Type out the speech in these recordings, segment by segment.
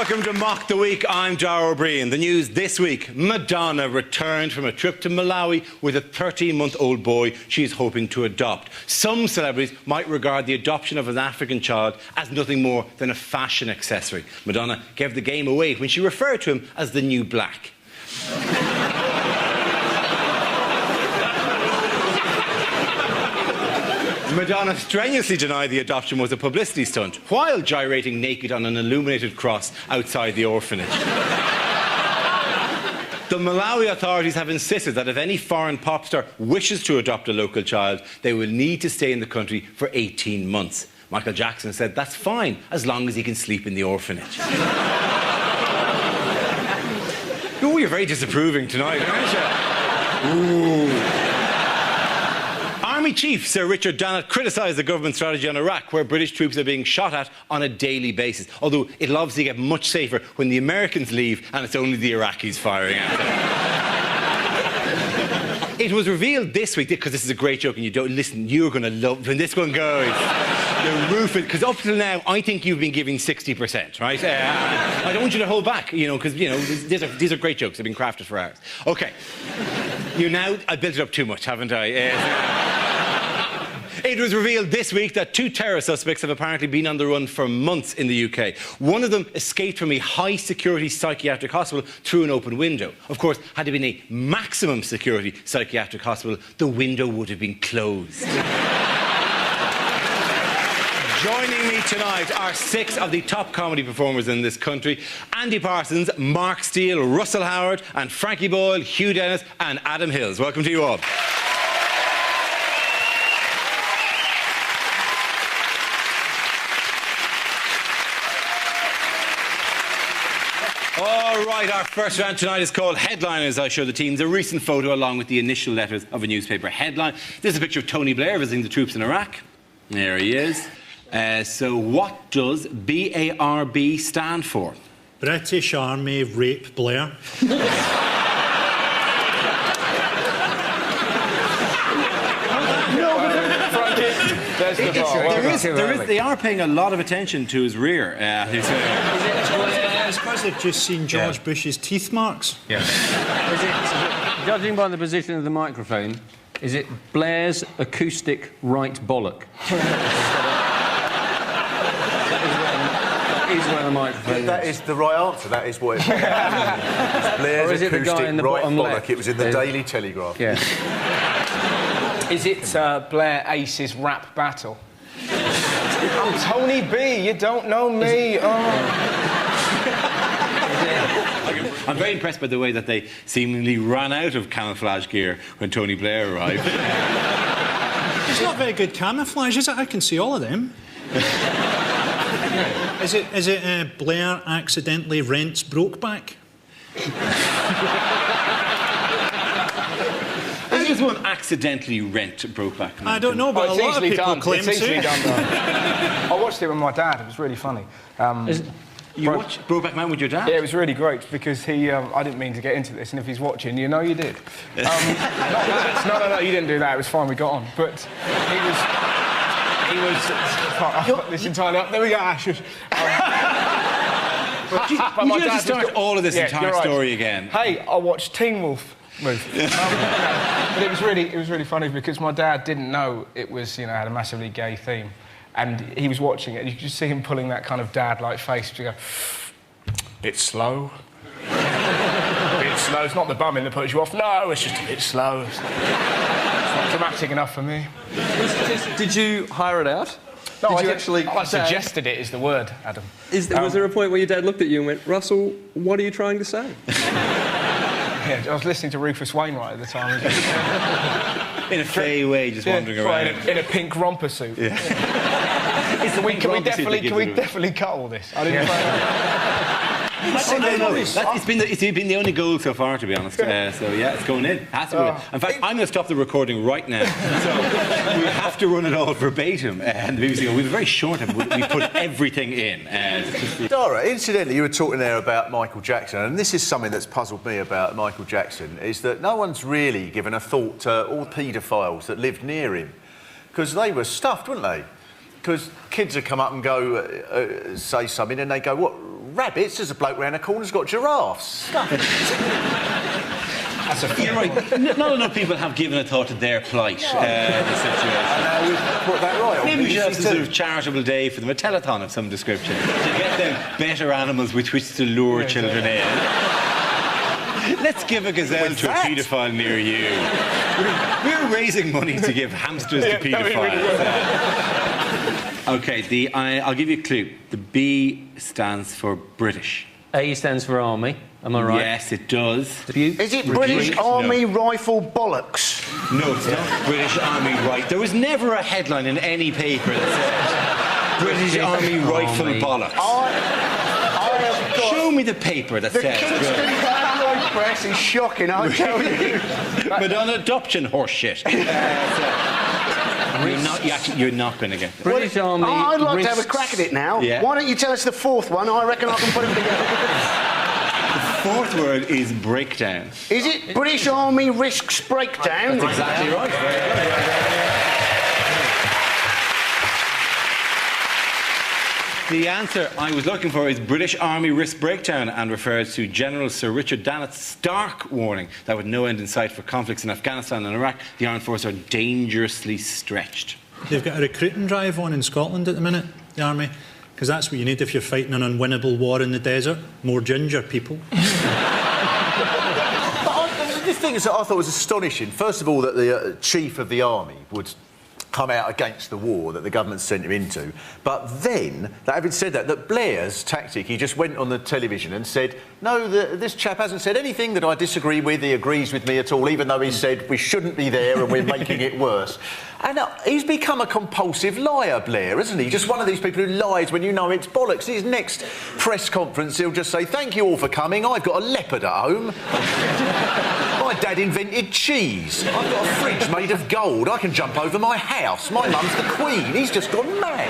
Welcome to Mock the Week. I'm Dara O'Brien. The news this week: Madonna returned from a trip to Malawi with a 13-month-old boy she is hoping to adopt. Some celebrities might regard the adoption of an African child as nothing more than a fashion accessory. Madonna gave the game away when she referred to him as the new black. Madonna strenuously denied the adoption was a publicity stunt, while gyrating naked on an illuminated cross outside the orphanage. The Malawi authorities have insisted that if any foreign pop star wishes to adopt a local child, they will need to stay in the country for 18 months. Michael Jackson said that's fine, as long as he can sleep in the orphanage. Oh, you're very disapproving tonight, aren't you? Ooh. Army Chief Sir Richard Dannett criticised the government strategy on Iraq, where British troops are being shot at on a daily basis, although it'll obviously get much safer when the Americans leave and it's only the Iraqis firing at them. It was revealed this week, because this is a great joke and you don't listen, you're going to love when this one goes. The roof, because up till now, I think you've been giving 60%, right? I don't want you to hold back, because, these are great jokes. They've been crafted for hours. OK. I built it up too much, haven't I? It was revealed this week that 2 terror suspects have apparently been on the run for months in the UK. One of them escaped from a high-security psychiatric hospital through an open window. Of course, had it been a maximum security psychiatric hospital, the window would have been closed. Joining me tonight are 6 of the top comedy performers in this country: Andy Parsons, Mark Steele, Russell Howard, and Frankie Boyle, Hugh Dennis and Adam Hills. Welcome to you all. All right, our first round tonight is called Headliners. I show the teams a recent photo along with the initial letters of a newspaper headline. This is a picture of Tony Blair visiting the troops in Iraq. There he is. So what does BARB stand for? British Army Rape Blair. They are paying a lot of attention to his rear. I suppose they've just seen George Bush's teeth marks. Yeah. Judging by the position of the microphone, is it Blair's acoustic right bollock? He's where the microphone That is the right answer. That is what it is. Blair's or is it the guy in the right bottom bollock. left? It was in the Daily Telegraph. Yeah. Is it Blair Ace's rap battle? I'm Tony B, you don't know me. I'm very impressed by the way that they seemingly ran out of camouflage gear when Tony Blair arrived. It's not very good camouflage, is it? I can see all of them. Is it Blair accidentally rents Brokeback? How does one accidentally rent Brokeback? I don't know, but a lot of people claim it's easily to. done, though. I watched it with my dad. It was really funny. You watched Brokeback Mountain with your dad? Yeah, it was really great because he... I didn't mean to get into this, and if he's watching, you know you did. Not that. No, you didn't do that. It was fine, we got on. But he was... I've got this entirely up. There we go, Ashes. Would you have to start all of this entire story again? Hey, I watched Teen Wolf move. But it was really funny because my dad didn't know it was, had a massively gay theme. And he was watching it, and you could just see him pulling that kind of dad-like face to go, bit slow. Bit slow. It's not the bumming that puts you off. No, it's just a bit slow. It's not dramatic enough for me. Did you hire it out? No, I suggested it is the word, Adam. Was there a point where your dad looked at you and went, Russell, what are you trying to say? Yeah, I was listening to Rufus Wainwright at the time. In a fey way, just wandering around. In a pink romper suit. Yeah. Can we definitely cut all this? I didn't It's been the only goal so far, to be honest. So yeah, it's going in. Has to go in. In fact, I'm going to stop the recording right now. So we have to run it all verbatim. And the BBC, we were very short of it. We put everything in. Dara, incidentally, you were talking there about Michael Jackson, and this is something that's puzzled me about Michael Jackson, is that no one's really given a thought to all the paedophiles that lived near him, because they were stuffed, weren't they? Because kids would come up and go, say something, and they go, rabbits. There's a bloke round the corner who's got giraffes. Stuff. That's a You're right. Not enough people have given a thought to their plight, the situation. We've put that right. Maybe we should have some sort of charitable day for them, a telethon of some description, to get them better animals with which to lure children in. Let's give a gazelle to a paedophile near you. We're raising money to give hamsters to paedophiles. OK, I'll give you a clue. The B stands for British. A stands for Army. Am I right? Yes, it does. Is it British Army Rifle Bollocks? No, it's not British Army Right. There was never a headline in any paper that said British Army Rifle Bollocks. Show me the paper that The says Kingston Tabloid Press is shocking, I tell you. but on adoption horse shit. You're not going to get that. British Army. I'd like to have a risks- crack at it now. Yeah. Why don't you tell us the fourth one? I reckon I can put it together. The fourth word is breakdown. Is it British Army Risks Breakdown? That's exactly right. The answer I was looking for is British Army Risk Breakdown and refers to General Sir Richard Dannett's stark warning that with no end in sight for conflicts in Afghanistan and Iraq, the armed forces are dangerously stretched. They've got a recruiting drive on in Scotland at the minute, the army, because that's what you need if you're fighting an unwinnable war in the desert. More ginger people. The thing that I thought was astonishing, first of all, that the chief of the army would come out against the war that the government sent him into. But then, having said that, that Blair's tactic, he just went on the television and said, no, this chap hasn't said anything that I disagree with, he agrees with me at all, even though he said we shouldn't be there and we're making it worse. And he's become a compulsive liar, Blair, isn't he? Just one of these people who lies when you know it's bollocks. His next press conference, he'll just say, thank you all for coming, I've got a leopard at home. My dad invented cheese. I've got a fridge made of gold. I can jump over my house. My mum's the Queen. He's just gone mad.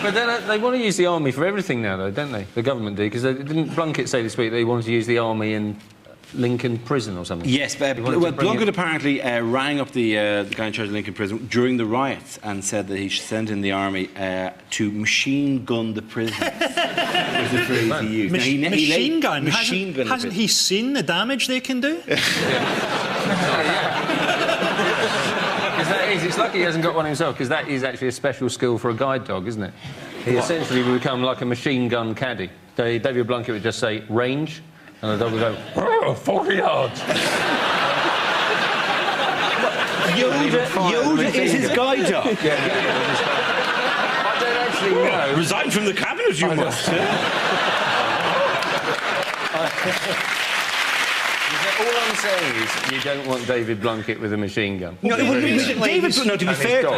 But they want to use the army for everything now, though, don't they? The government do, because they didn't Blunkett say this week they wanted to use the army in Lincoln Prison or something. Yes, well, Blunkett apparently rang up the guy in charge of Lincoln Prison during the riots and said that he should send in the army to machine gun the prisoners. Was the phrase he used. Machine gun? Machine gun. Hasn't he seen the damage they can do? It's lucky he hasn't got one himself, because that is actually a special skill for a guide dog, isn't it? He essentially would become like a machine gun caddy. David Blunkett would just say, range, and the dog would go, 40 yards. Yoda is his guide dog. I don't actually know. Resign from the cabinet, you must. All I'm saying is you don't want David Blunkett with a machine gun. No, it wouldn't be David. No, to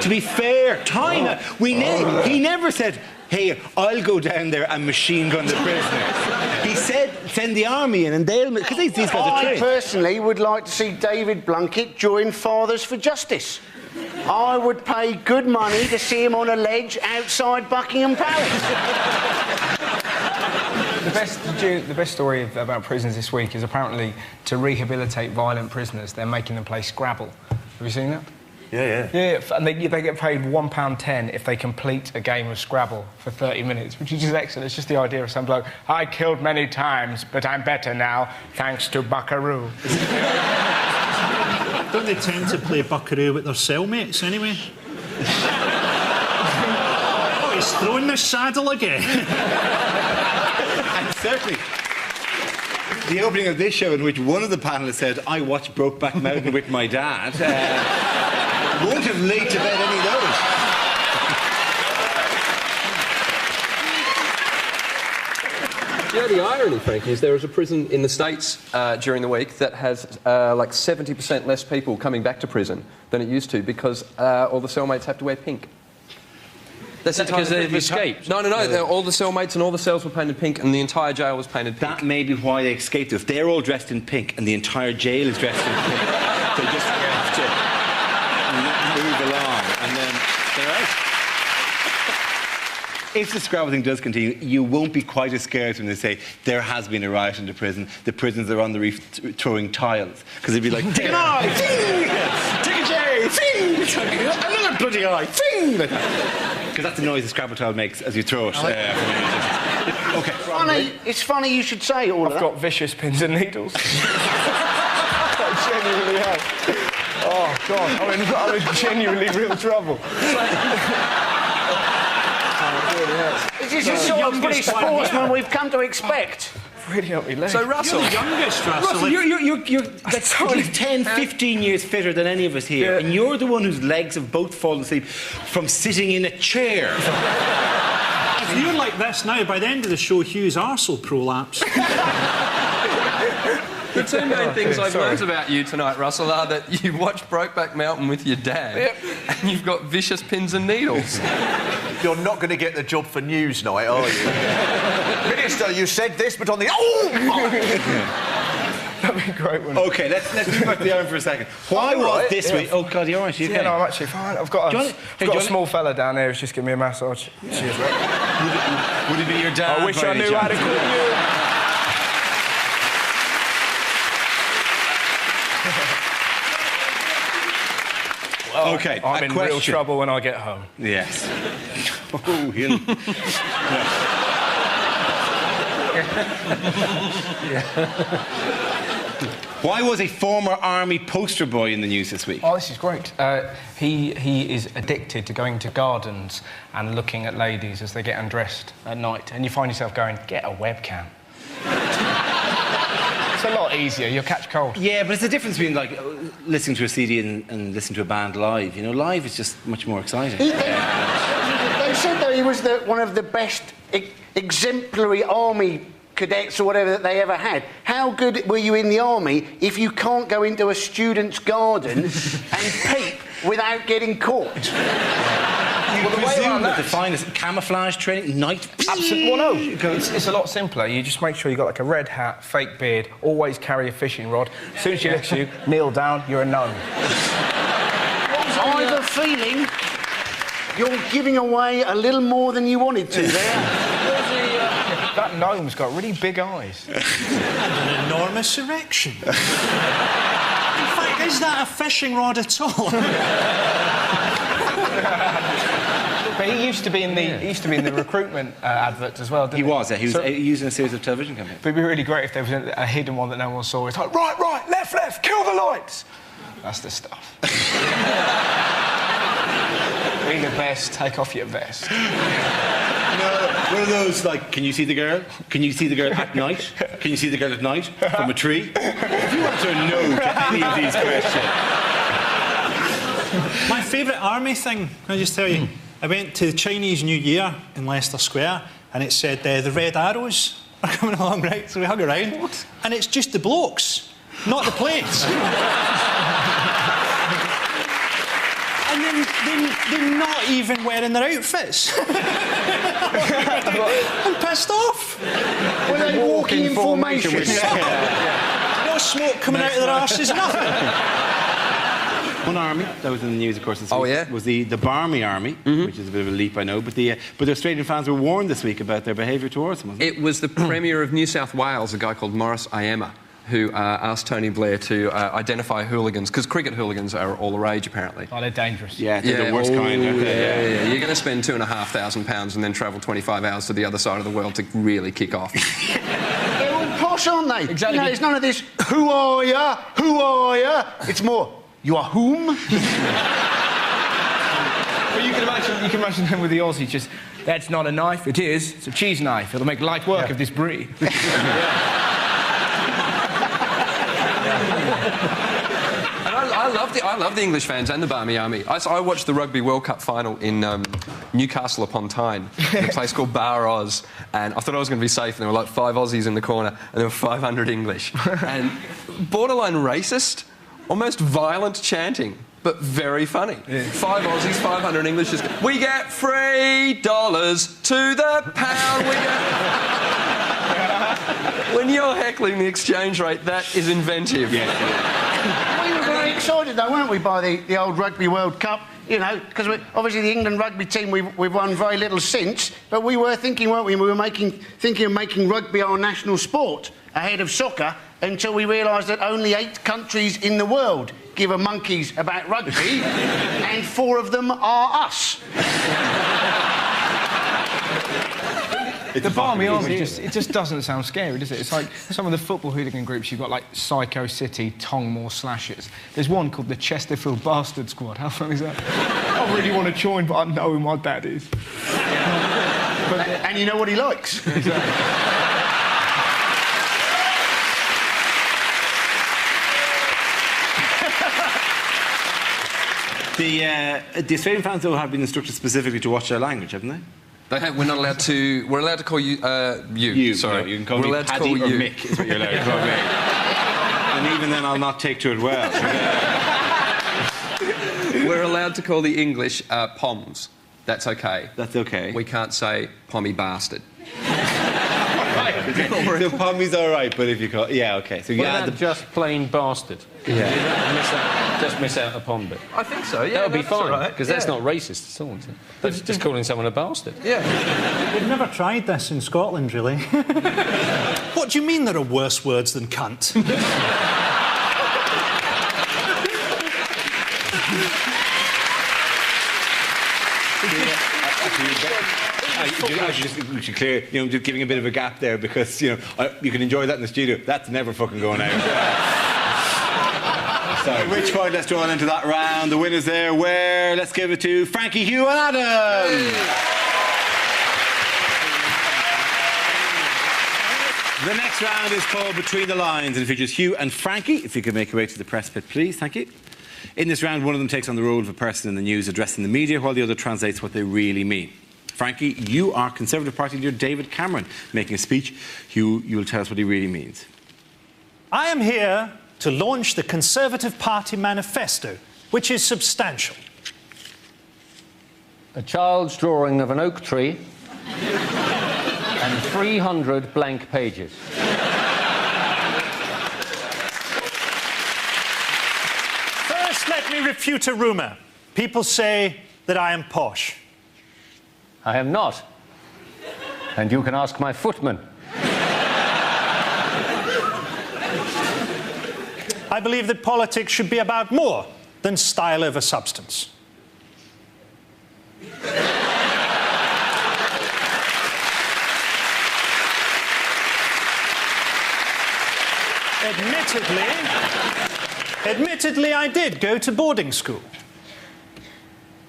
be fair, time. He never said, "Hey, I'll go down there and machine gun the prisoners." He said, "Send the army in, and they'll." Because these guys are I trained. personally would like to see David Blunkett join Fathers for Justice. I would pay good money to see him on a ledge outside Buckingham Palace. The best story about prisons this week is apparently to rehabilitate violent prisoners, they're making them play Scrabble. Have you seen that? Yeah. Yeah, and they get paid £1.10 if they complete a game of Scrabble for 30 minutes, which is just excellent. It's just the idea of some bloke, I killed many times, but I'm better now, thanks to Buckaroo. Don't they tend to play Buckaroo with their cellmates anyway? Oh, he's throwing the saddle again. And certainly, the opening of this show, in which one of the panellists said, "I watched Brokeback Mountain with my dad," won't have laid to bed any of those. You know, the irony, Frankie, is there is a prison in the States during the week that has like 70% less people coming back to prison than it used to because all the cellmates have to wear pink. That's because they've escaped. No. All the cellmates and all the cells were painted pink, and the entire jail was painted pink. That may be why they escaped. If they're all dressed in pink and the entire jail is dressed in pink, they just have to move along, and then they're out. If the Scrabble thing does continue, you won't be quite as scared when they say there has been a riot in the prison. The prisoners are on the reef throwing tiles, because they'd be like, "Take an eye, ting! Take a J, ting! Another bloody eye, ting!" Because that's the noise the Scrabble tile makes as you throw it. It's funny you should say all of I've that. got vicious pins and needles. I genuinely have. Oh, God. I'm in genuinely real trouble. This is the sort of British sportsman we've come to expect. Really helped me leg. So, Russell, You're the youngest, Russell. Russell, you're like at least 10, 15 years fitter than any of us here, Yeah. and you're the one whose legs have both fallen asleep from sitting in a chair. If you're like this now, by the end of the show, Hugh's arse will prolapse. the two main things I've learnt about you tonight, Russell, are that you watched Brokeback Mountain with your dad, and you've got vicious pins and needles. You're not going to get the job for Newsnight, are you? Minister, you said this, but on the... Oh! That'd be a great one. Okay, let's move back to the iron for a second. Why was this week... Oh, God, you're all right, you okay? Yeah, no, I'm actually fine. I've got Do you want- hey, do you a want- small fella down there who's just giving me a massage. Cheers, mate. Would it be your dad? I wish by I any knew how to chance? call you. Okay, I'm a in question. real trouble when I get home. Yes. Oh, he'll... Why was a former army poster boy in the news this week? Oh, this is great. He is addicted to going to gardens and looking at ladies as they get undressed at night. And you find yourself going, get a webcam. It's a lot easier. You'll catch cold. Yeah, but it's the difference between, like, listening to a CD and listening to a band live. You know, live is just much more exciting. They said that he was one of the best exemplary army cadets or whatever that they ever had. How good were you in the army if you can't go into a student's garden and peep without getting caught? You presume that the finest camouflage training, night... Absolutely. Well, no. It's a lot simpler. You just make sure you got like a red hat, fake beard, always carry a fishing rod. As soon as she looks at you, kneel down, you're a gnome. I have a feeling you're giving away a little more than you wanted to there. That gnome's got really big eyes. An enormous erection. In fact, is that a fishing rod at all? But he used to be in the recruitment adverts as well, didn't he? He was, yeah. He was using a series of television campaigns. But it'd be really great if there was a hidden one that no one saw. It's like, right, left, kill the lights. That's the stuff. Be the best, take off your vest. No, one of those, like, can you see the girl? Can you see the girl at night? Can you see the girl at night? From a tree? If you answer no to any of these questions... My favourite army thing, can I just tell you? I went to the Chinese New Year in Leicester Square and it said the Red Arrows are coming along, right? So we hung around. What? And it's just the blokes, not the plates. And then they're not even wearing their outfits. I'm pissed off. Were they walking in formation? No smoke coming out of their arses, nothing. One army that was in the news, of course, this week yeah? was the Barmy Army, which is a bit of a leap, I know, but the Australian fans were warned this week about their behaviour towards them, wasn't it? It was the Premier of New South Wales, a guy called Morris Iemma, who asked Tony Blair to identify hooligans, because cricket hooligans are all the rage, apparently. Oh, they're dangerous. Yeah, they're the worst kind, aren't they? Yeah. You're going to spend £2,500 and then travel 25 hours to the other side of the world to really kick off. They're all posh, aren't they? Exactly. You know, it's none of this, who are ya? Who are ya? It's more, you are whom? Well, you can imagine them with the Aussie just, that's not a knife, it is. It's a cheese knife. It'll make light work of this brie. And I love the English fans and the Barmy Army. I watched the Rugby World Cup final in Newcastle upon Tyne, in a place called Bar Oz, and I thought I was going to be safe, and there were like 5 Aussies in the corner, and there were 500 English. And borderline racist, almost violent chanting, but very funny. Yeah. 5 Aussies, 500 English. We get $3 to the pound. We get... When you're heckling the exchange rate, that is inventive. We were very excited, though, weren't we, by the old Rugby World Cup? You know, because obviously the England rugby team, we've won very little since, but we were thinking, weren't we? We were thinking of making rugby our national sport ahead of soccer until we realised that only 8 countries in the world give a monkeys about rugby, and 4 of them are us. The Barmy fucking Army easy. it just doesn't sound scary, does it? It's like some of the football hooligan groups. You've got like Psycho City, Tongmore Slashers. There's one called the Chesterfield Bastard Squad. How fun is that? I really want to join, but I know who my dad is. And you know what he likes. The Australian fans, though, have been instructed specifically to watch their language, haven't they? We're not allowed to. We're allowed to call you. You. Sorry. No, you can call we're me allowed to Paddy call or you. Mick, is what you're allowed to call me. And even then, I'll not take to it well. We're allowed to call the English Poms. That's okay. That's okay. We can't say Pommy bastard. The Pommy's all right, but if you call... Yeah, OK. So What about just plain bastard? Yeah. Just miss out the pom bit. I think so, yeah. That would be that's all fine, right. because that's not racist at all, is it? That's just calling someone a bastard. Yeah. We've never tried this in Scotland, really. What do you mean there are worse words than cunt? I should clear, just giving a bit of a gap there because, you can enjoy that in the studio. That's never fucking going out. So, which point? Let's draw into that round. The winner's there. Where? Let's give it to Frankie, Hugh, and Adam. The next round is called Between the Lines and it features Hugh and Frankie. If you could make your way to the press pit, please. Thank you. In this round, one of them takes on the role of a person in the news addressing the media, while the other translates what they really mean. Frankie, you are Conservative Party leader David Cameron making a speech. Hugh, you will tell us what he really means. I am here to launch the Conservative Party manifesto, which is substantial. A child's drawing of an oak tree and 300 blank pages. First, let me refute a rumour. People say that I am posh. I am not. And you can ask my footman. I believe that politics should be about more than style over substance. Admittedly, I did go to boarding school.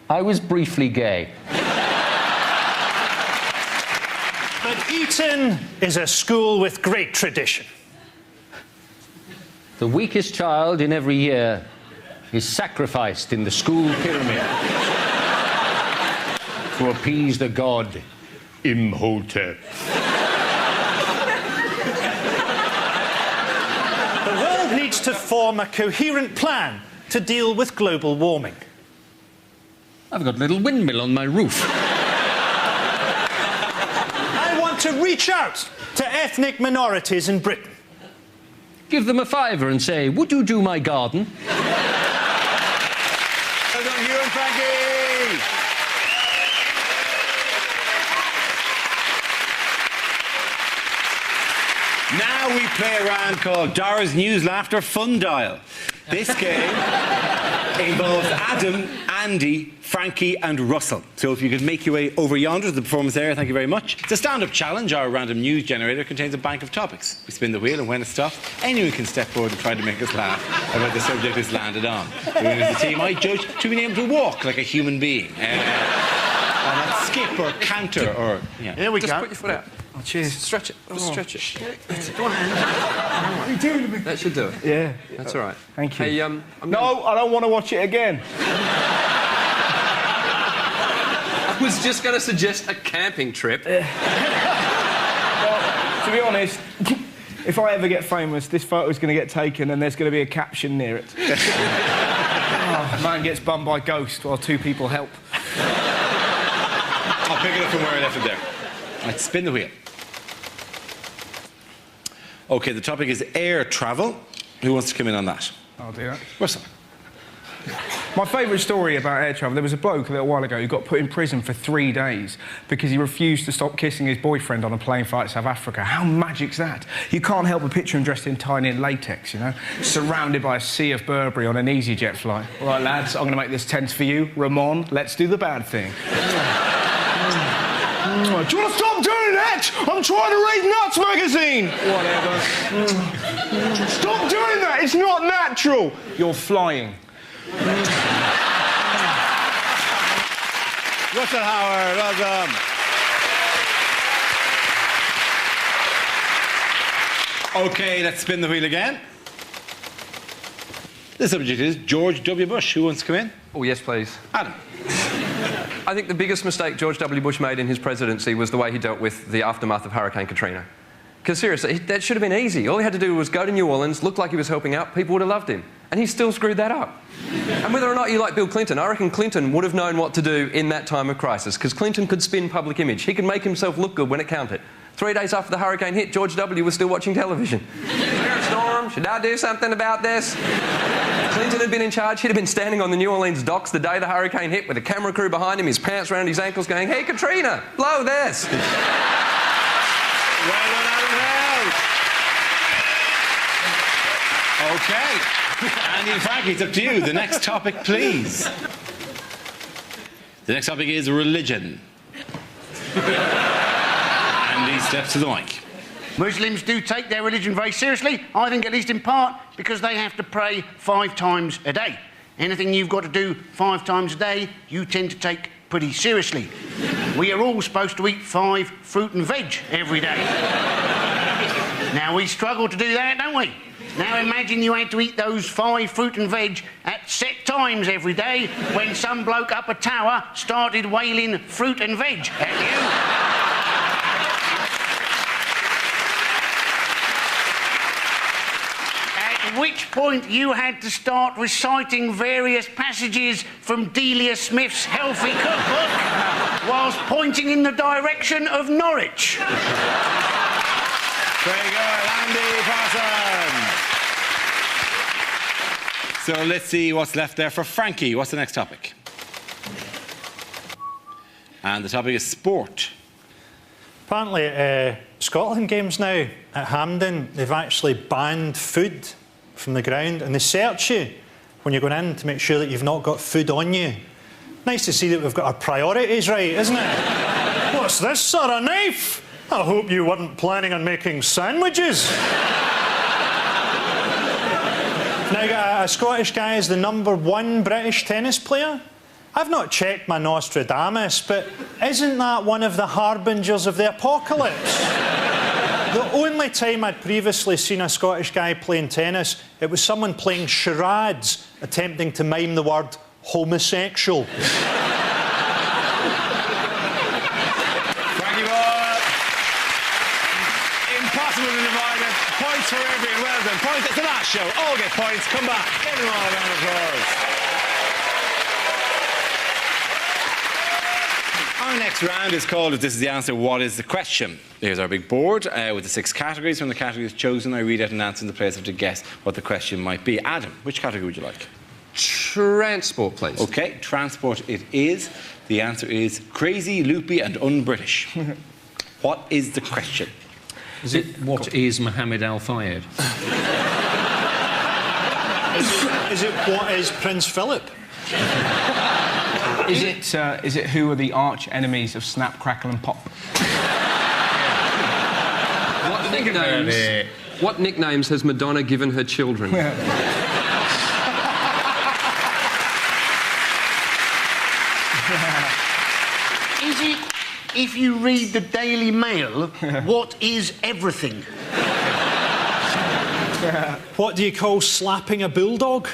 I was briefly gay. But Eton is a school with great tradition. The weakest child in every year is sacrificed in the school pyramid to appease the god Imhotep. The world needs to form a coherent plan to deal with global warming. I've got a little windmill on my roof. I want to reach out to ethnic minorities in Britain. Give them a fiver and say, would you do my garden? Well done, Hugh and Frankie! Now we play a round called Dora's News Laughter Fun Dial. This game involves Adam, Andy, Frankie and Russell. So if you could make your way over yonder to the performance area, thank you very much. It's a stand-up challenge. Our random news generator contains a bank of topics. We spin the wheel and when it stops, anyone can step forward and try to make us laugh about the subject it's landed on. The winner of the team I judge to be able to walk like a human being. And not skip or canter or... Yeah. Here we Just go. put your foot out. Oh, cheers. Stretch it. Just stretch it. Go on, Andy. What are you doing to me? That should do it. Yeah. That's all right. Thank you. Hey, No, I don't want to watch it again. I was just going to suggest a camping trip. Well, to be honest, if I ever get famous, this photo's going to get taken and there's going to be a caption near it. Man gets bummed by ghost while two people help. I'll pick it up from where I left it there. Let's spin the wheel. OK, the topic is air travel. Who wants to come in on that? I'll do that. Russell. My favourite story about air travel, there was a bloke a little while ago who got put in prison for 3 days because he refused to stop kissing his boyfriend on a plane flight to South Africa. How magic's that? You can't help but picture him dressed entirely in latex, surrounded by a sea of Burberry on an EasyJet flight. All right, lads, I'm going to make this tense for you. Ramon, let's do the bad thing. Do you want to stop doing that? Cat! I'm trying to read Nuts magazine! Whatever. Stop doing that! It's not natural! You're flying. Russell Howard, welcome. OK, let's spin the wheel again. The subject is George W. Bush. Who wants to come in? Oh, yes, please. Adam. I think the biggest mistake George W. Bush made in his presidency was the way he dealt with the aftermath of Hurricane Katrina. Because seriously, that should have been easy. All he had to do was go to New Orleans, look like he was helping out, people would have loved him. And he still screwed that up. And whether or not you like Bill Clinton, I reckon Clinton would have known what to do in that time of crisis, because Clinton could spin public image. He could make himself look good when it counted. 3 days after the hurricane hit, George W. was still watching television. Here, Storm, should I do something about this? Clinton had been in charge. He'd have been standing on the New Orleans docks the day the hurricane hit with a camera crew behind him, his pants around his ankles going, "Hey, Katrina, blow this." Well done, Adam Held. OK. Andy and Frankie, it's up to you. The next topic, please. The next topic is religion. Andy steps to the mic. Muslims do take their religion very seriously, I think at least in part because they have to pray 5 times a day. Anything you've got to do 5 times a day, you tend to take pretty seriously. We are all supposed to eat 5 fruit and veg every day. Now, we struggle to do that, don't we? Now imagine you had to eat those 5 fruit and veg at set times every day when some bloke up a tower started wailing fruit and veg at you. At which point you had to start reciting various passages from Delia Smith's healthy cookbook whilst pointing in the direction of Norwich. Very good, Andy Parsons. So let's see what's left there for Frankie. What's the next topic? And the topic is sport. Apparently, Scotland games now at Hampden, they've actually banned food from the ground, and they search you when you're going in to make sure that you've not got food on you. Nice to see that we've got our priorities right, isn't it? What's this, sir, a knife? I hope you weren't planning on making sandwiches. Now, a Scottish guy is the #1 British tennis player. I've not checked my Nostradamus, but isn't that one of the harbingers of the apocalypse? The only time I'd previously seen a Scottish guy playing tennis, it was someone playing charades, attempting to mime the word homosexual. Frankie Ball. Impossible to divide it. Points for everyone. Well done. Points. It's the last show. All get points. Come back. Give them all a round of applause. Our next round is called, if this is the answer, what is the question? Here's our big board with the 6 categories. From the categories chosen, I read out an answer and the players have to guess what the question might be. Adam, which category would you like? Transport, please. OK, transport it is. The answer is crazy, loopy and un-British. What is the question? Is it what is Mohammed Al Fayed? Is it what is Prince Philip? Is it who are the arch enemies of Snap, Crackle and Pop? What nicknames has Madonna given her children? Is it, if you read the Daily Mail, what is everything? What do you call slapping a bulldog?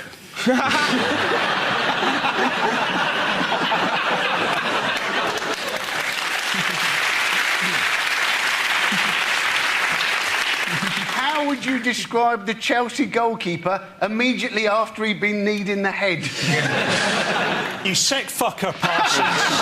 How would you describe the Chelsea goalkeeper immediately after he'd been kneed in the head? You sick fucker, Parsons.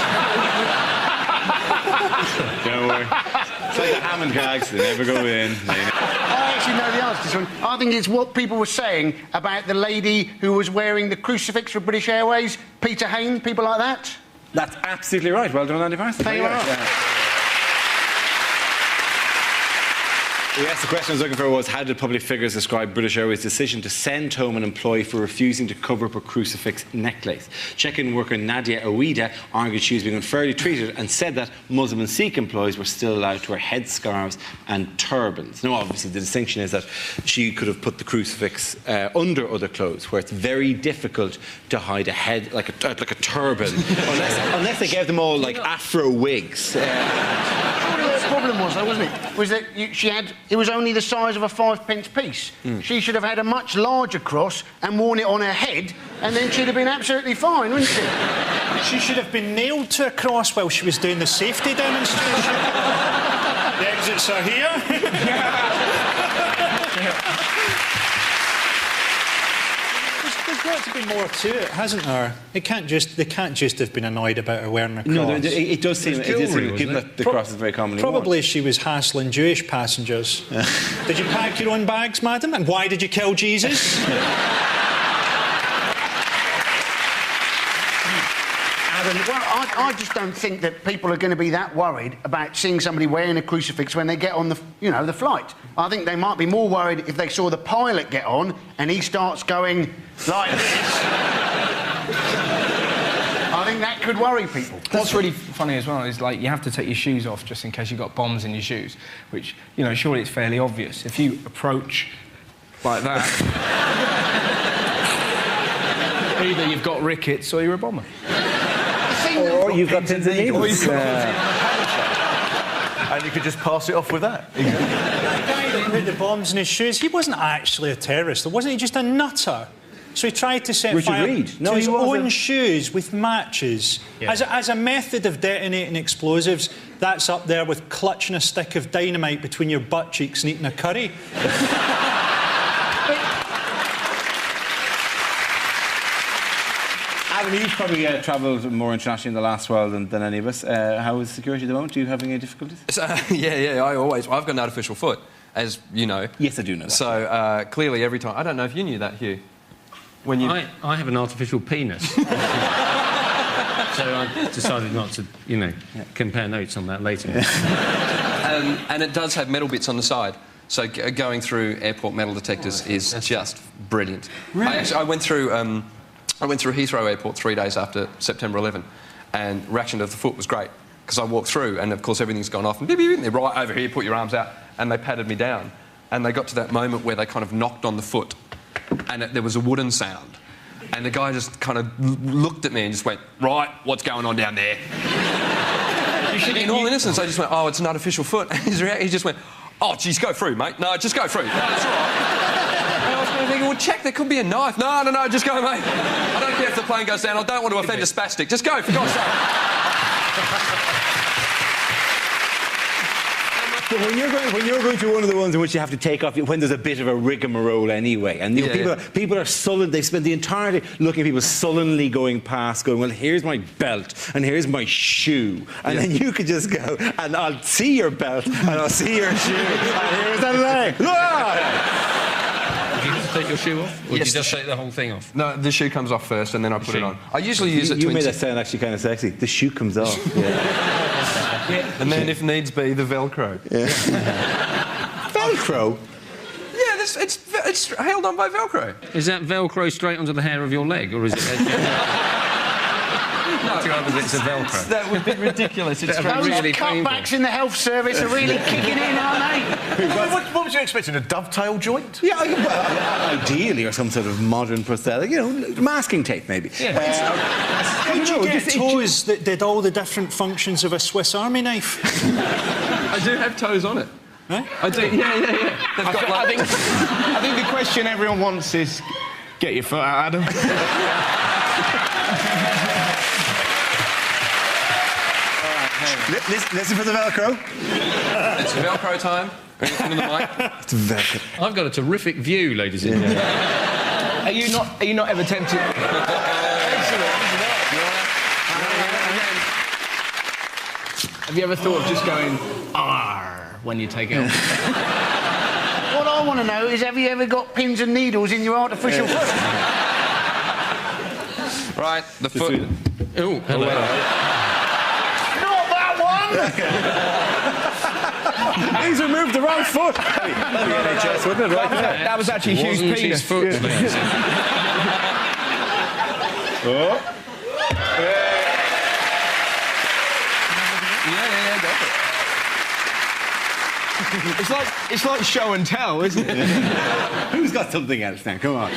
Don't worry. It's like the Hammond gags. They never go in. I actually know the answer to this one. I think it's what people were saying about the lady who was wearing the crucifix for British Airways, Peter Hain, people like that. That's absolutely right. Well done, Andy Parsons. There you are. Yes, the question I was looking for was, how did public figures describe British Airways' decision to send home an employee for refusing to cover up a crucifix necklace? Check-in worker Nadia Ouida argued she was being unfairly treated and said that Muslim and Sikh employees were still allowed to wear headscarves and turbans. Now, obviously, the distinction is that she could have put the crucifix under other clothes, where it's very difficult to hide a head like a turban, unless they gave them all like afro wigs. The problem was, though, wasn't it? Was that it was only the size of a 5-pence piece. She should have had a much larger cross and worn it on her head, and then she'd have been absolutely fine, wouldn't she? She should have been nailed to a cross while she was doing the safety demonstration. The exits are here. There's got to be more to it, hasn't there? They can't just have been annoyed about her wearing a cross. No, it does seem, given that the cross is very commonly worn. Probably she was hassling Jewish passengers. Did you pack your own bags, madam? And why did you kill Jesus? Well, I just don't think that people are going to be that worried about seeing somebody wearing a crucifix when they get on the flight. I think they might be more worried if they saw the pilot get on and he starts going like this. I think that could worry people. What's really funny as well is, like, you have to take your shoes off just in case you've got bombs in your shoes, which, surely it's fairly obvious. If you approach like that, either you've got rickets or you're a bomber. Or you've got pins and needles. And you could just pass it off with that. The guy that put the bombs in his shoes, he wasn't actually a terrorist, wasn't he? Just a nutter. So he tried to set fire to his own shoes with matches. Yeah. As a method of detonating explosives, that's up there with clutching a stick of dynamite between your butt cheeks and eating a curry. Adam, you've probably travelled more internationally in the last while than any of us. How is security at the moment? Are you having any difficulties? Yeah, I've got an artificial foot, as you know. Yes, I do know that. So, clearly every time... I don't know if you knew that, Hugh. I have an artificial penis. So I decided not to, compare notes on that later. And it does have metal bits on the side. So going through airport metal detectors is just brilliant. Really? I went through Heathrow Airport 3 days after September 11, and reaction to the foot was great, because I walked through and, of course, everything's gone off, and they're right over here, put your arms out, and they patted me down. And they got to that moment where they kind of knocked on the foot, and there was a wooden sound. And the guy just kind of looked at me and just went, right, what's going on down there? In all innocence, I just went, oh, it's an artificial foot. And he just went, oh, geez, go through, mate. No, just go through. No, it's all right. And I was kind of thinking, well, check, there could be a knife. No, just go, mate. I don't care if the plane goes down. I don't want to offend a spastic. Just go, for God's sake. But when you're going to one of the ones in which you have to take off, when there's a bit of a rigmarole anyway, and people are sullen, they spend the entire day looking at people sullenly going past, going, well, here's my belt, and here's my shoe, and then you could just go, and I'll see your belt, and I'll see your shoe, and here's that leg. Did you just take your shoe off? Or did you just take the whole thing off? No, the shoe comes off first, and then I put it on. I usually use it to... You made that sound actually kind of sexy. The shoe comes off. And then, if needs be, the Velcro. Yeah. Velcro? Yeah, it's held on by Velcro. Is that Velcro straight onto the hair of your leg, or is it... Two other bits of Velcro. That would be ridiculous. It's Those really cutbacks in the health service are really kicking in, aren't they? What was you expecting, a dovetail joint? Yeah, well, ideally, or some sort of modern prosthetic, masking tape, maybe. Yeah. How'd you get toes that did all the different functions of a Swiss Army knife? I do have toes on it. Huh? I do, yeah. I think the question everyone wants is, get your foot out, Adam. Listen for the Velcro. It's Velcro time. Into the mic. It's Velcro. I've got a terrific view, ladies and gentlemen. Are you not ever tempted? Have you ever thought of just going "arr" when you take it off? What I want to know is, have you ever got pins and needles in your artificial foot? Right, the foot. Oh, hello. Not that one! He's removed the wrong foot. That'd be NHS, wouldn't it? Right? That was actually Hugh's Wasn't penis. his foot, please. Oh. Yeah, go for it. It's like show and tell, isn't it? Who's got something else now? Come on.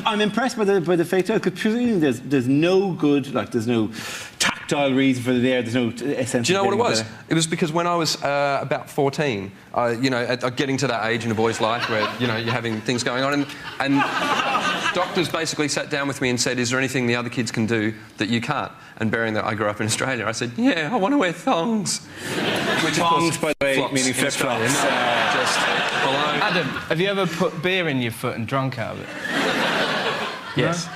I'm impressed by the fake toes because presumably there's no good, like there's no tactile reason for the air. There's no essential. Do you know what it was? better. It was because when I was about 14, getting to that age in a boy's life where, you're having things going on, and doctors basically sat down with me and said, is there anything the other kids can do that you can't? And bearing that I grew up in Australia, I said, yeah, I want to wear thongs. Which, Thongs, of course, by the way, flops meaning in flip-flops. Australia, just below. Adam, have you ever put beer in your foot and drunk out of it? Yes.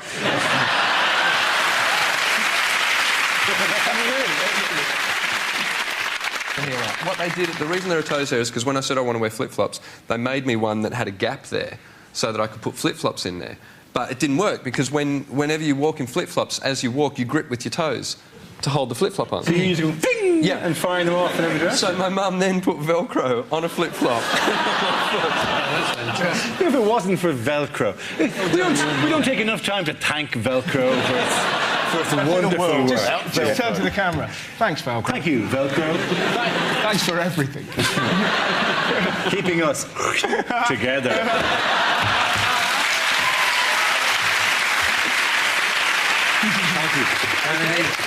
What they did, the reason there are toes there is because when I said I want to wear flip-flops, they made me one that had a gap there so that I could put flip-flops in there. But it didn't work because whenever you walk in flip-flops, as you walk, you grip with your toes to hold the flip-flop on. So you used to go ding, Yeah. and firing them off in every direction. So my mum then put Velcro on a flip-flop. If it wasn't for Velcro, we don't take enough time to thank Velcro for its wonderful work. Just turn to the camera. Thanks, Velcro. Thank you, Velcro, Thanks for everything. keeping us together. Thank you.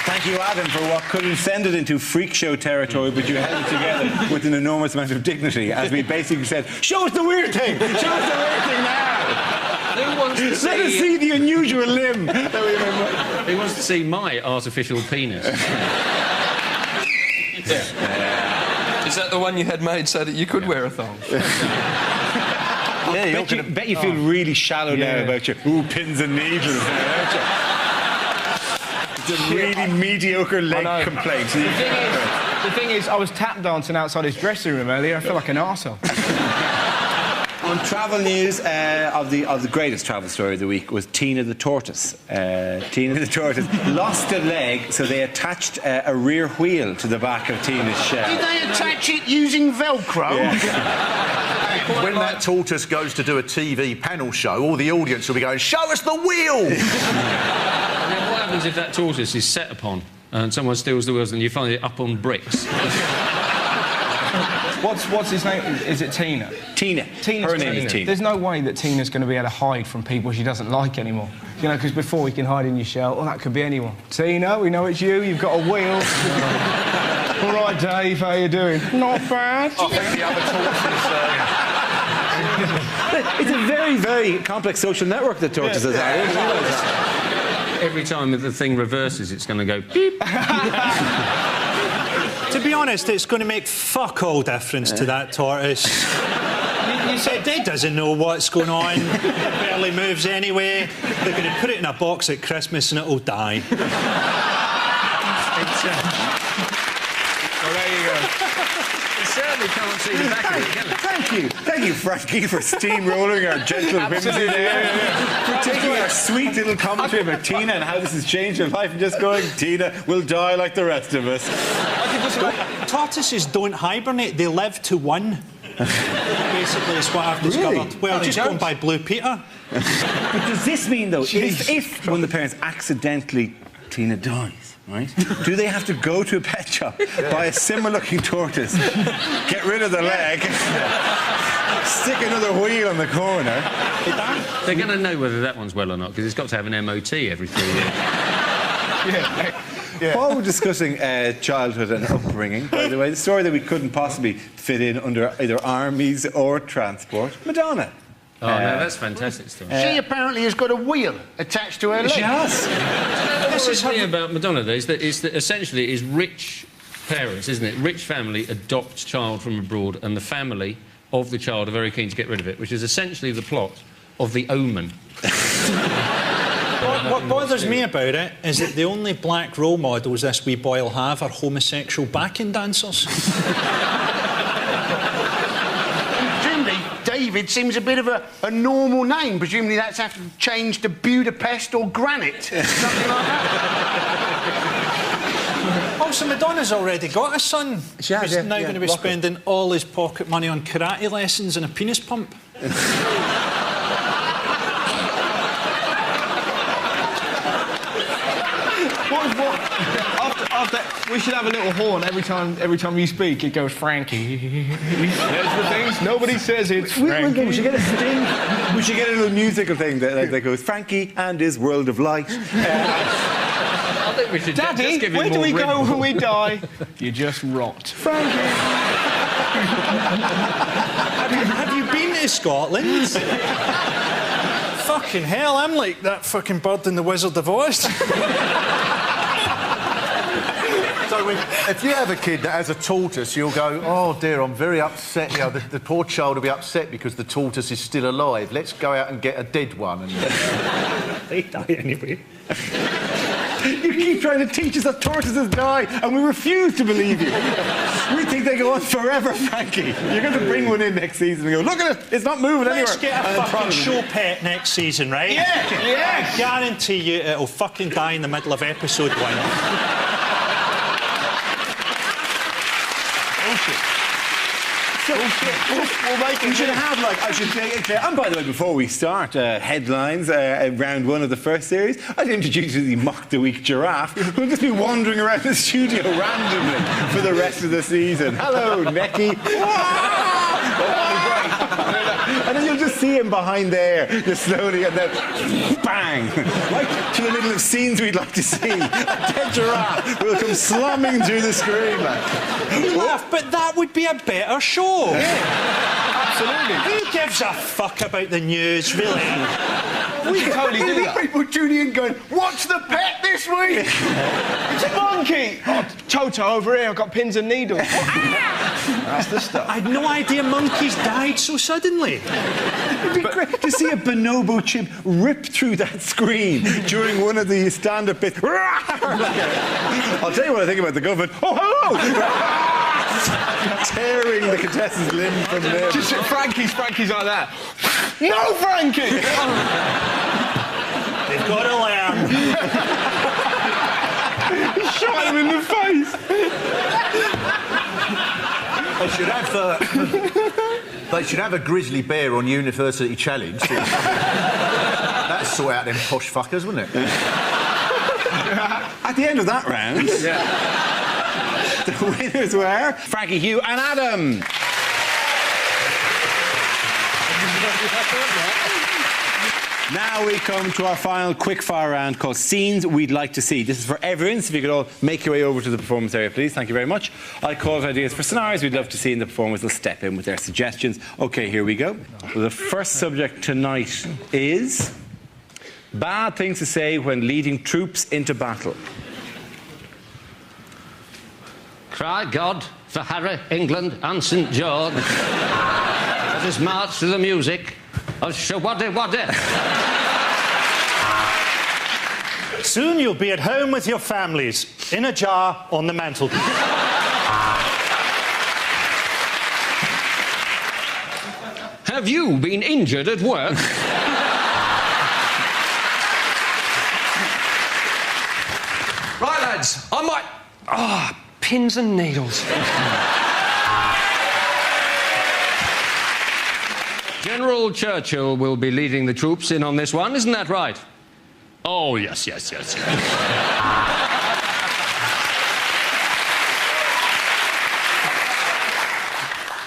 Thank you, Adam, for what could have descended into freak show territory, but you held it together with an enormous amount of dignity, as we basically said, show us the weird thing! Show us the weird thing now! Who wants to Let us see the unusual limb that we remember. Who wants to see my artificial penis? Is that the one you had made so that you could wear a thong? Bet you feel really shallow now about your pins and needles now, don't you? It's a really mediocre leg complaint. The thing is, I was tap dancing outside his dressing room earlier. I feel like an arsehole. On travel news, of the greatest travel story of the week was Tina the tortoise. Tina the tortoise lost a leg, so they attached a rear wheel to the back of Tina's shell. Did they attach it using Velcro? When that tortoise goes to do a TV panel show, all the audience will be going, show us the wheel! Now, what happens if that tortoise is set upon and someone steals the wheels and you find it up on bricks? What's his name? Is it Tina? Tina. Tina's Her name is Tina. There's no way that Tina's going to be able to hide from people she doesn't like anymore. Because before you can hide in your shell, that could be anyone. Tina, we know it's you. You've got a wheel. All right, Dave, how you doing? Not bad. I think the other tortoise It's a very, very complex social network that tortoises are. Every time the thing reverses, it's going to go beep. To be honest, it's going to make fuck all difference to that tortoise. You said Dad doesn't know what's going on. It barely moves anyway. They're going to put it in a box at Christmas and it'll die. Well, there you go. You certainly can't see the back of it, can it? Thank you, Frankie, for steamrolling our gentle whimsy there. For taking our sweet little commentary about Tina and how this has changed her life and just going, Tina will die like the rest of us. Tortoises don't hibernate, they live to one. Basically, is what I've discovered. Really? Well, They just don't. going by Blue Peter. But does this mean, though, if one of the parents accidentally, Tina dies, right? Do they have to go to a pet shop, buy a similar-looking tortoise, get rid of the leg, stick another wheel on the corner? They're going to know whether that one's well or not, because it's got to have an MOT every 3 years. While we're discussing childhood and upbringing, by the way, the story that we couldn't possibly fit in under either armies or transport, Madonna. Oh, no, that's fantastic stuff. She apparently has got a wheel attached to her leg. She has. This is the thing about Madonna, though, is that essentially it is rich parents, isn't it? Rich family adopt child from abroad, and the family of the child are very keen to get rid of it, which is essentially the plot of The Omen. What bothers me about it is that the only black role models this wee boy will have are homosexual backing dancers. Presumably, David seems a bit of a normal name. Presumably that's have to change to Budapest or Granite. Something like that. Also, Madonna's already got a son. She has, who's yeah, now yeah, going to be Rocco. spending all his pocket money on karate lessons and a penis pump. After, we should have a little horn every time you speak. It goes, Frankie. There's the things nobody says. It's Frankie. We should get a sting. We should get a little musical thing that goes Frankie and his world of light. I think we should just Daddy, give him where do more we Red go Bull. when we die? You just rot. Have you been to Scotland? Fucking hell, I'm like that fucking bird in The Wizard of Oz. So if you have a kid that has a tortoise, you'll go, oh dear, I'm very upset. You know, the poor child will be upset because the tortoise is still alive. Let's go out and get a dead one. And They die anyway. You keep trying to teach us that tortoises die, and we refuse to believe you. We think they go on forever, Frankie. You're going to bring one in next season and go, look at it, it's not moving anywhere. Let's get a fucking show pet next season, right? Yeah, yes. I guarantee you it'll fucking die in the middle of episode 1. We'll make You it. should have, like, I should say, and by the way, before we start headlines, round 1 of the first series, I'd introduce you to the Mock the Week giraffe, who'll just be wandering around the studio randomly for the rest of the season. Hello, Necky. And then you'll just see him behind there, just slowly, and then bang! Right to the middle of scenes we'd like to see. A dead giraffe will come slumming through the screen. You laugh, but that would be a better show. Absolutely. Who gives a fuck about the news, really? We can totally do that. people tuning in going, what's the pet this week? It's a monkey. Oh, Toto over here. I've got pins and needles. That's the stuff. I had no idea monkeys died so suddenly. It'd be great to see a bonobo chimp rip through that screen during one of the stand-up bits. I'll tell you what I think about the government. Oh, hello! Tearing the contestant's limb from limb. Just Frankie's like that. No, Frankie! They've got to learn. Shot him in the face. They should have a grizzly bear on University Challenge. That'd sort out them posh fuckers, wouldn't it? At the end of that round, the winners were Frankie, Hugh and Adam. Now we come to our final quickfire round called Scenes We'd Like to See. This is for everyone, so if you could all make your way over to the performance area, please. Thank you very much. I call out ideas for scenarios we'd love to see, and the performers will step in with their suggestions. OK, here we go. The first subject tonight is bad things to say when leading troops into battle. Cry God for Harry, England and St George. Let us march to the music of Shawaddy Waddy. Soon you'll be at home with your families, in a jar on the mantelpiece. Have you been injured at work? Right, lads, I might... Ah, pins and needles. General Churchill will be leading the troops in on this one, isn't that right? Oh, yes.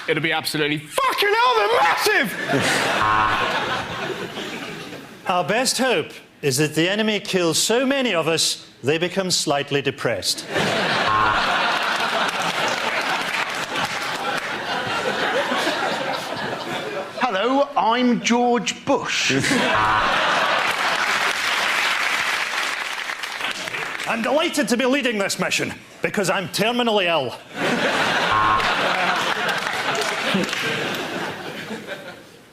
It'll be absolutely fucking hell, they're massive! Our best hope is that the enemy kills so many of us, they become slightly depressed. Hello, I'm George Bush. I'm delighted to be leading this mission, because I'm terminally ill.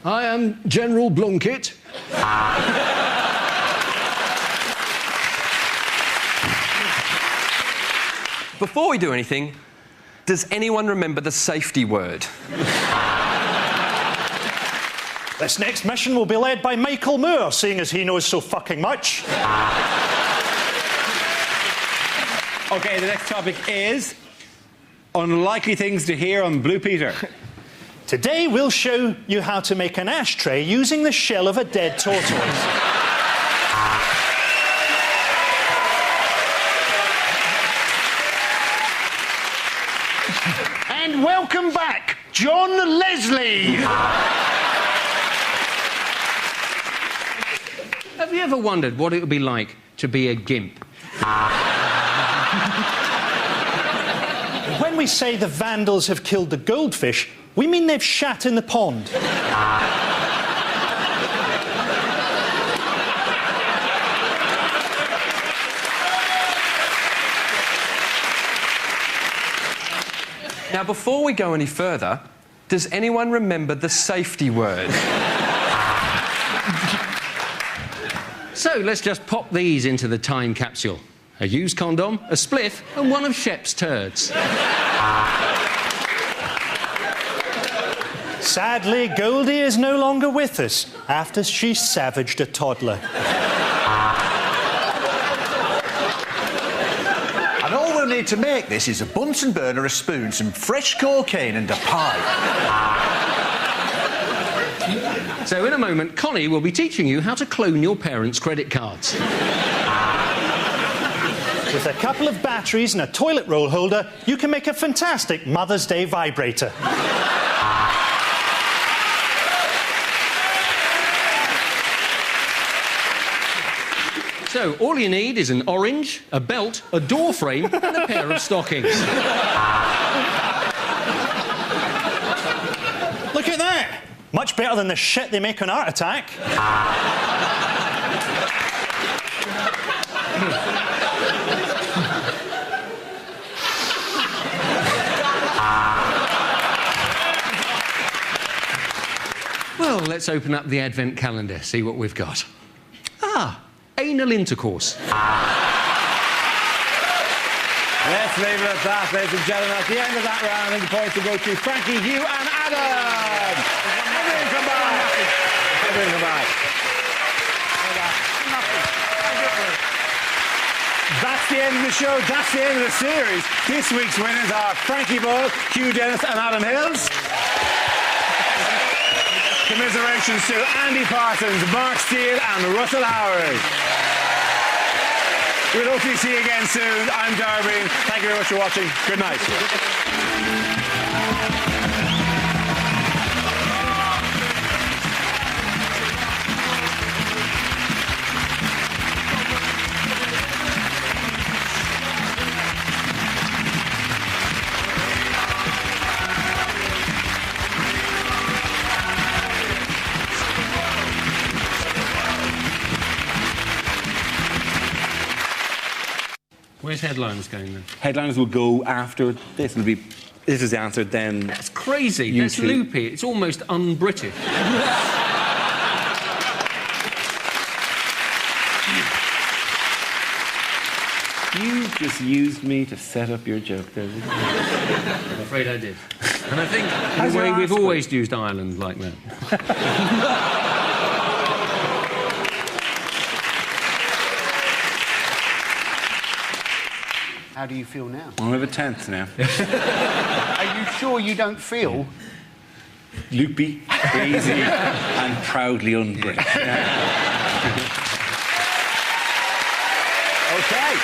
I am General Blunkett. Before we do anything, does anyone remember the safety word? This next mission will be led by Michael Moore, seeing as he knows so fucking much. OK, the next topic is unlikely things to hear on Blue Peter. Today we'll show you how to make an ashtray using the shell of a dead tortoise. And welcome back, John Leslie. Have you ever wondered what it would be like to be a gimp? When we say the vandals have killed the goldfish, we mean they've shat in the pond. Now, before we go any further, does anyone remember the safety word? So let's just pop these into the time capsule. A used condom, a spliff, and one of Shep's turds. Sadly, Goldie is no longer with us after she savaged a toddler. And all we'll need to make this is a Bunsen burner, a spoon, some fresh cocaine and a pipe. So in a moment, Connie will be teaching you how to clone your parents' credit cards. With a couple of batteries and a toilet roll holder, you can make a fantastic Mother's Day vibrator. So all you need is an orange, a belt, a door frame, and a pair of stockings. Look at that! Much better than the shit they make on Art Attack. Well, let's open up the Advent calendar, see what we've got. Ah, anal intercourse. Let's leave it at that, ladies and gentlemen. At the end of that round, I think the points will go to Frankie, Hugh and Adam. Everyone come back. Everyone come back. That's the end of the show. That's the end of the series. This week's winners are Frankie Boyle, Hugh Dennis and Adam Hills. Commiserations to Andy Parsons, Mark Steele and Russell Howard. We'll hopefully see you again soon. I'm Darby. Thank you very much for watching. Good night. Where's headlines going then? Headliners will go after this. It'll be, this is answered, then... That's crazy. You That's two. loopy. It's almost un-British. You just used me to set up your joke there. I'm afraid I did. And I think, How's in a way, your we've arse always used Ireland like that. How do you feel now? I'm over 10th now. Are you sure you don't feel... Loopy, crazy, and proudly un-British. OK.